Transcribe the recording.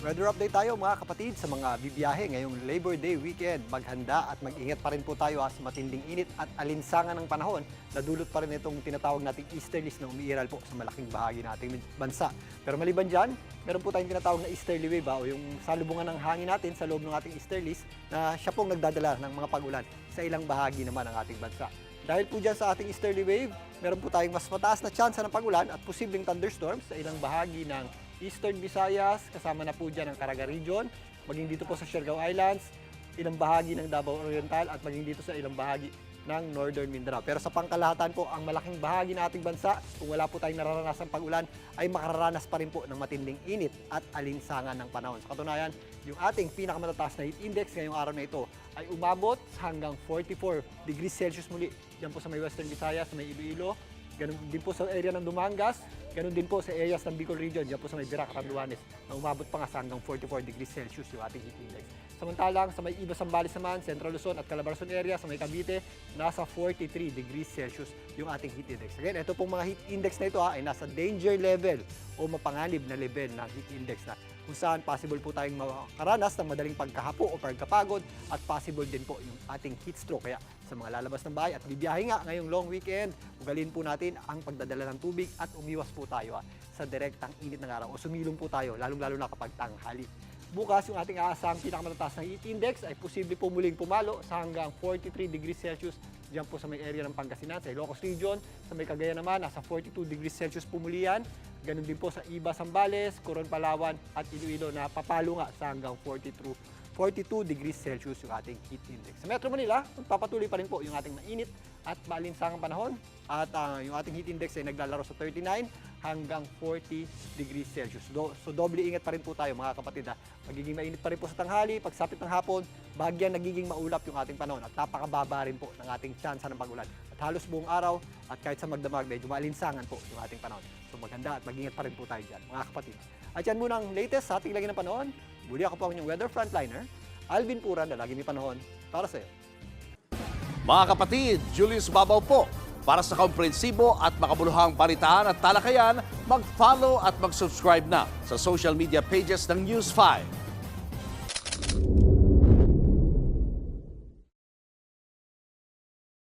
Weather update tayo mga kapatid sa mga bibiyahe ngayong Labor Day weekend. Maghanda at mag-ingat pa rin po tayo sa matinding init at alinsangan ng panahon na dulot pa rin itong tinatawag nating easterlies na umiiral po sa malaking bahagi ng ating bansa. Pero maliban dyan, meron po tayong tinatawag na easterly wave o yung salubungan ng hangin natin sa loob ng ating easterlies na siya pong nagdadala ng mga pag-ulan sa ilang bahagi naman ng ating bansa. Dahil po dyan sa ating easterly wave, meron po tayong mas mataas na tsansa ng pag-ulan at posibleng thunderstorms sa ilang bahagi ng Eastern Visayas, kasama na po dyan ang Caraga Region, maging dito po sa Siargao Islands, ilang bahagi ng Davao Oriental at maging dito sa ilang bahagi ng Northern Mindanao. Pero sa pangkalahatan po, ang malaking bahagi ng ating bansa, kung wala po tayong nararanasang pag-ulan, ay makararanas pa rin po ng matinding init at alinsangan ng panahon. Sa katunayan, yung ating pinakamatataas na heat index ngayong araw na ito ay umabot hanggang 44 degrees Celsius muli. Diyan po sa may Western Visayas, sa may Iloilo, ganun din po sa area ng Dumangas, ganun din po sa areas ng Bicol Region, diyan po sa may Virac, Catanduanes, na umabot pa nga sa hanggang 44 degrees Celsius yung ating heat index. Samantalang sa may Iba Zambales naman, Central Luzon at Calabarzon area, sa may Cavite, nasa 43 degrees Celsius yung ating heat index. Again, ito pong mga heat index na ito ay nasa danger level o mapanganib na level ng heat index na kung saan possible po tayong makaranas ng madaling pagkahapo o pagkapagod at possible din po yung ating heat stroke. Kaya sa mga lalabas ng bahay at bibiyahe nga ngayong long weekend, ugalin po natin ang pagdadala ng tubig at umiwas po tayo sa direktang init ng araw o sumilong po tayo, lalong-lalo na kapag tanghali. Bukas, yung ating aasahang pinakamataas na heat index ay posible po muling pumalo sa hanggang 43 degrees Celsius diyan po sa may area ng Pangasinan, sa Ilocos Region, sa may Cagayan naman, nasa 42 degrees Celsius pumulian. Ganun din po sa Iba, Zambales, Coron, Palawan at Iloilo na papalo nga sa hanggang 42 degrees Celsius yung ating heat index. Sa Metro Manila, magpapatuloy pa rin po yung ating mainit at maalinsangang panahon at yung ating heat index ay naglalaro sa 39 hanggang 40 degrees Celsius. So doble ingat pa rin po tayo mga kapatid. Magiging mainit pa rin po sa tanghali, pagsapit ng hapon, bahagyang nagiging maulap yung ating panahon at napakababa rin po ng ating tsansa ng pag-ulan. At halos buong araw at kahit sa magdamag, medyo maalinsangan po yung ating panahon. So maghanda at mag-ingat pa rin po tayo dyan mga kapatid. At yan muna ang latest sa ating lagi ng panahon. Muli ako po ang inyong weather frontliner, Alvin Puran, na lagi may panahon para sa iyo. Mga kapatid, Julius Babaw po. Para sa komprehensibo at makabuluhang balitaan at talakayan, mag-follow at mag-subscribe na sa social media pages ng News 5.